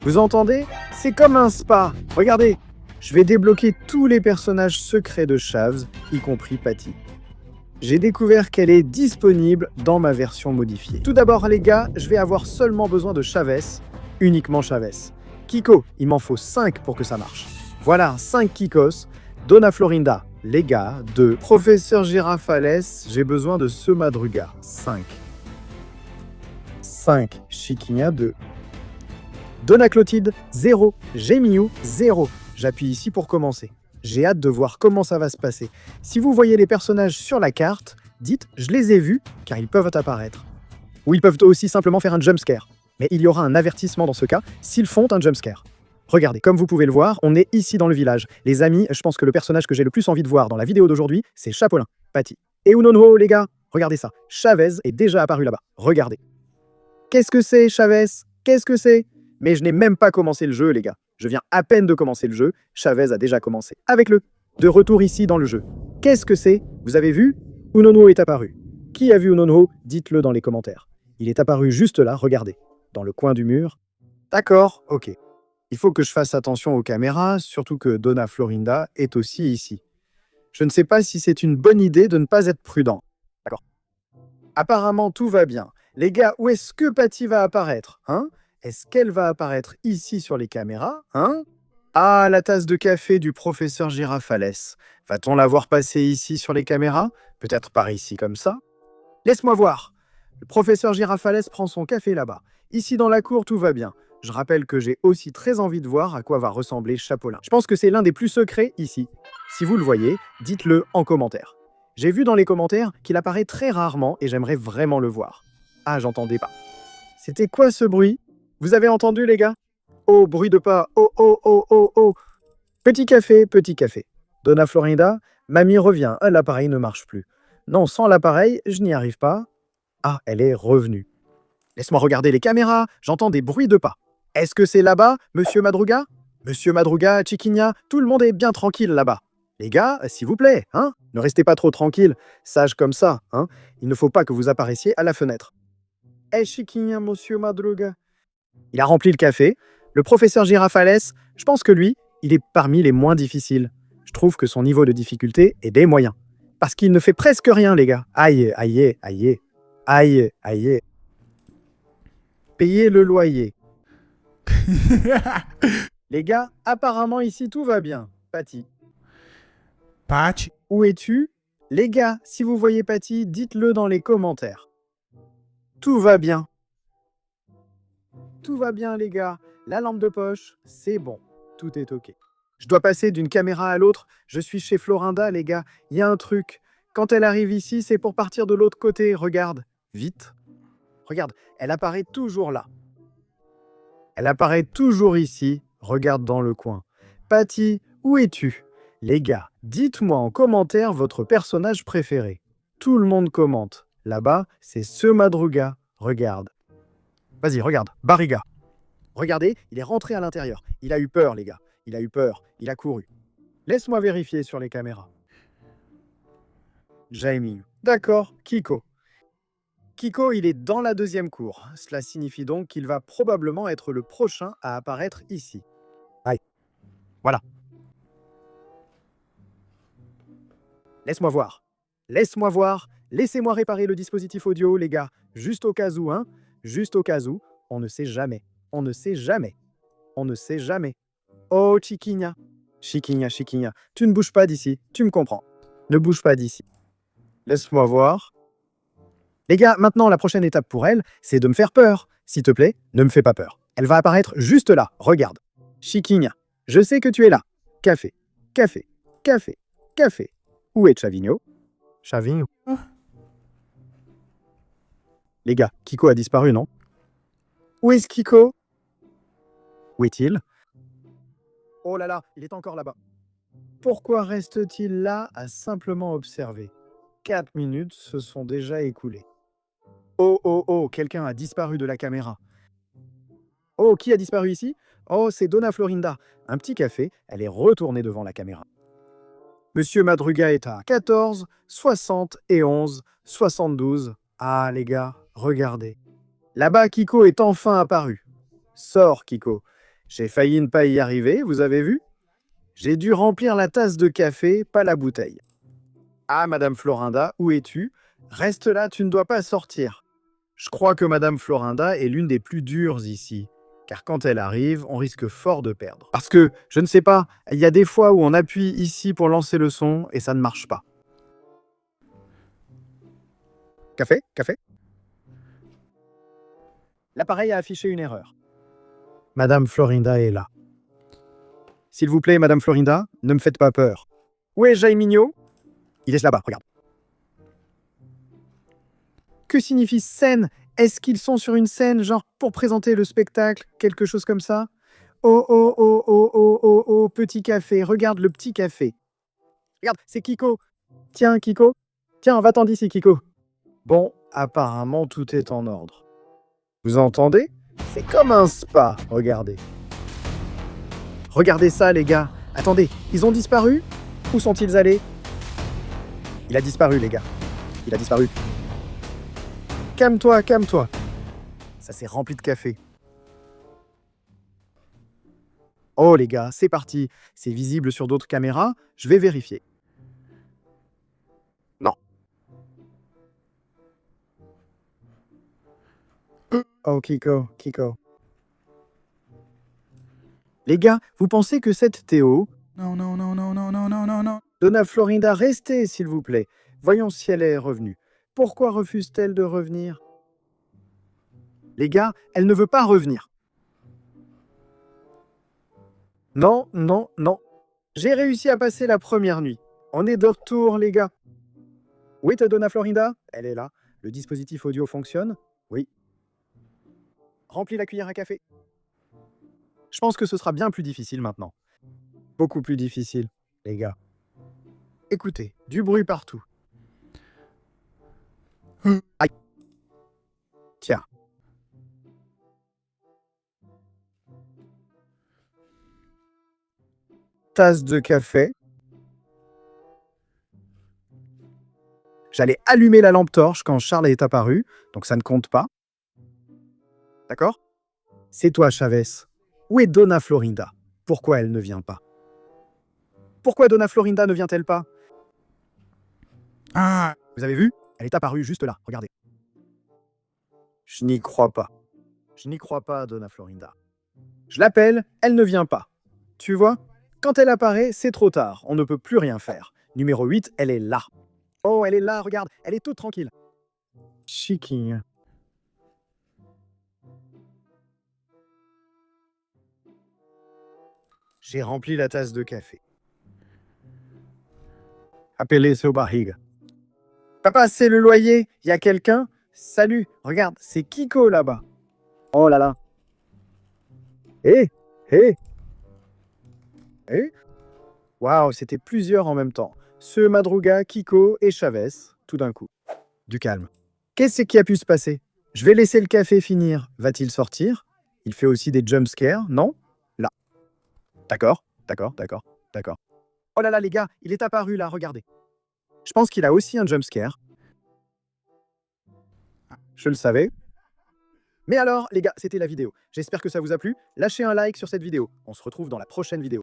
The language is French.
Vous entendez? C'est comme un spa. Regardez, je vais débloquer tous les personnages secrets de Shavs, y compris Patty. J'ai découvert qu'elle est disponible dans ma version modifiée. Tout d'abord, les gars, je vais avoir seulement besoin de Chavez, uniquement Chavez. Kiko, il m'en faut 5 pour que ça marche. Voilà, 5 Kikos. Donna Florinda, les gars, 2. Professeur Girafales, j'ai besoin de ce Madruga, 5. 5. Chiquinha, 2. Donna Clotilde, 0. Gémiou, 0. J'appuie ici pour commencer. J'ai hâte de voir comment ça va se passer. Si vous voyez les personnages sur la carte, dites « je les ai vus » car ils peuvent apparaître. Ou ils peuvent aussi simplement faire un jumpscare. Mais il y aura un avertissement dans ce cas s'ils font un jumpscare. Regardez, comme vous pouvez le voir, on est ici dans le village. Les amis, je pense que le personnage que j'ai le plus envie de voir dans la vidéo d'aujourd'hui, c'est Chapolin, Patty. Et Unonho, les gars, regardez ça. Chavez est déjà apparu là-bas. Regardez. Qu'est-ce que c'est, Chavez? Qu'est-ce que c'est? Mais je n'ai même pas commencé le jeu, les gars. Je viens à peine de commencer le jeu. Chavez a déjà commencé. Avec le de retour ici dans le jeu. Qu'est-ce que c'est? Vous avez vu? Unonho est apparu. Qui a vu Unonho? Dites-le dans les commentaires. Il est apparu juste là, regardez. Dans le coin du mur. D'accord, ok. Il faut que je fasse attention aux caméras, surtout que Donna Florinda est aussi ici. Je ne sais pas si c'est une bonne idée de ne pas être prudent. D'accord. Apparemment, tout va bien. Les gars, où est-ce que Patty va apparaître? Hein? Est-ce qu'elle va apparaître ici sur les caméras? Hein? Ah, la tasse de café du professeur Girafales. Va-t-on la voir passer ici sur les caméras? Peut-être par ici comme ça? Laisse-moi voir. Le professeur Girafales prend son café là-bas. Ici dans la cour, tout va bien. Je rappelle que j'ai aussi très envie de voir à quoi va ressembler Chapolin. Je pense que c'est l'un des plus secrets ici. Si vous le voyez, dites-le en commentaire. J'ai vu dans les commentaires qu'il apparaît très rarement et j'aimerais vraiment le voir. Ah, j'entendais pas. C'était quoi ce bruit? Vous avez entendu, les gars? Oh, bruit de pas. Oh, oh, oh, oh, oh. Petit café, petit café. Donna Florinda, mamie revient. Ah, l'appareil ne marche plus. Non, sans l'appareil, je n'y arrive pas. Ah, elle est revenue. Laisse-moi regarder les caméras, j'entends des bruits de pas. Est-ce que c'est là-bas, Monsieur Madruga? Monsieur Madruga, Chiquinha, tout le monde est bien tranquille là-bas. Les gars, s'il vous plaît, hein? Ne restez pas trop tranquilles, sages comme ça, hein? Il ne faut pas que vous apparaissiez à la fenêtre. Eh, Chiquinha, Monsieur Madruga. Il a rempli le café. Le professeur Girafales, je pense que lui, il est parmi les moins difficiles. Je trouve que son niveau de difficulté est des moyens. Parce qu'il ne fait presque rien, les gars. Aïe, aïe, aïe, aïe, aïe. Payer le loyer. Les gars, apparemment ici tout va bien. Patty. Patch, Où es-tu? Les gars, si vous voyez Patty, dites-le dans les commentaires. Tout va bien. Tout va bien, les gars. La lampe de poche, c'est bon. Tout est OK. Je dois passer d'une caméra à l'autre. Je suis chez Florinda, les gars. Il y a un truc. Quand elle arrive ici, c'est pour partir de l'autre côté. Regarde. Vite. Regarde, elle apparaît toujours là. Elle apparaît toujours ici. Regarde dans le coin. Patty, où es-tu? Les gars, dites-moi en commentaire votre personnage préféré. Tout le monde commente. Là-bas, c'est ce Madruga. Regarde. Vas-y, regarde. Barriga. Regardez, il est rentré à l'intérieur. Il a eu peur, les gars. Il a eu peur. Il a couru. Laisse-moi vérifier sur les caméras. Jamie. D'accord, Kiko. Kiko, il est dans la deuxième cour. Cela signifie donc qu'il va probablement être le prochain à apparaître ici. Aïe. Voilà. Laisse-moi voir. Laisse-moi voir. Laissez-moi réparer le dispositif audio, les gars. Juste au cas où, hein. Juste au cas où. On ne sait jamais. On ne sait jamais. On ne sait jamais. Oh, Chiquinha. Chiquinha, Chiquinha. Tu ne bouges pas d'ici. Tu me comprends. Ne bouge pas d'ici. Laisse-moi voir. Les gars, maintenant, la prochaine étape pour elle, c'est de me faire peur. S'il te plaît, ne me fais pas peur. Elle va apparaître juste là. Regarde. Chiquinha, je sais que tu es là. Café, café, café, café. Où est Chavigno? Chavigno. Les gars, Kiko a disparu, non? Où est-ce Kiko? Où est-il? Oh là là, il est encore là-bas. Pourquoi reste-t-il là à simplement observer? 4 minutes se sont déjà écoulées. Oh, oh, oh, quelqu'un a disparu de la caméra. Oh, qui a disparu ici? Oh, c'est Donna Florinda. Un petit café, elle est retournée devant la caméra. Monsieur Madruga est à 14, 71, 72. Ah, les gars, regardez. Là-bas, Kiko est enfin apparu. Sors, Kiko. J'ai failli ne pas y arriver, vous avez vu? J'ai dû remplir la tasse de café, pas la bouteille. Ah, Madame Florinda, où es-tu? Reste là, tu ne dois pas sortir. Je crois que Madame Florinda est l'une des plus dures ici, car quand elle arrive, on risque fort de perdre. Parce que, je ne sais pas, il y a des fois où on appuie ici pour lancer le son et ça ne marche pas. Café? Café? L'appareil a affiché une erreur. Madame Florinda est là. S'il vous plaît, Madame Florinda, ne me faites pas peur. Où est Jaimino? Il est là-bas, regarde. Que signifie scène? Est-ce qu'ils sont sur une scène, genre pour présenter le spectacle, quelque chose comme ça? Oh, oh, oh, oh, oh, oh, oh, petit café, regarde le petit café. Regarde, c'est Kiko. Tiens, Kiko. Tiens, va-t'en d'ici, Kiko. Bon, apparemment, tout est en ordre. Vous entendez? C'est comme un spa, regardez. Regardez ça, les gars. Attendez, ils ont disparu? Où sont-ils allés? Il a disparu, les gars. Il a disparu. Calme-toi, calme-toi. Ça s'est rempli de café. Oh, les gars, c'est parti. C'est visible sur d'autres caméras. Je vais vérifier. Non. Oh, Kiko, Kiko. Les gars, vous pensez que cette Théo... Non, non, non, non, non, non, non, non, non. Donna Florinda, restez, s'il vous plaît. Voyons si elle est revenue. Pourquoi refuse-t-elle de revenir? Les gars, elle ne veut pas revenir. Non, non, non. J'ai réussi à passer la première nuit. On est de retour, les gars. Oui, Donna Florinda? Elle est là. Le dispositif audio fonctionne? Oui. Remplis la cuillère à café. Je pense que ce sera bien plus difficile maintenant. Beaucoup plus difficile, les gars. Écoutez, du bruit partout. Aïe. Tiens. Tasse de café. J'allais allumer la lampe torche quand Charles est apparu, donc ça ne compte pas. D'accord? C'est toi, Chavez. Où est Donna Florinda? Pourquoi elle ne vient pas? Pourquoi Donna Florinda ne vient-elle pas? Ah, Vous avez vu? Elle est apparue juste là, regardez. Je n'y crois pas. Je n'y crois pas, Donna Florinda. Je l'appelle, elle ne vient pas. Tu vois? Quand elle apparaît, c'est trop tard, on ne peut plus rien faire. Numéro 8, elle est là. Oh, elle est là, regarde, elle est toute tranquille. Chiking. J'ai rempli la tasse de café. Appelez ce barriga. Papa, c'est le loyer. Y a quelqu'un? Salut, regarde, c'est Kiko là-bas. Oh là là. Hé, hé. Hé. Waouh, c'était plusieurs en même temps. Ce Madruga, Kiko et Chavez, tout d'un coup. Du calme. Qu'est-ce qui a pu se passer? Je vais laisser le café finir. Va-t-il sortir? Il fait aussi des jumpscares, non? Là. D'accord, d'accord, d'accord, d'accord. Oh là là, les gars, il est apparu là, regardez. Je pense qu'il a aussi un jumpscare. Je le savais. Mais alors, les gars, c'était la vidéo. J'espère que ça vous a plu. Lâchez un like sur cette vidéo. On se retrouve dans la prochaine vidéo.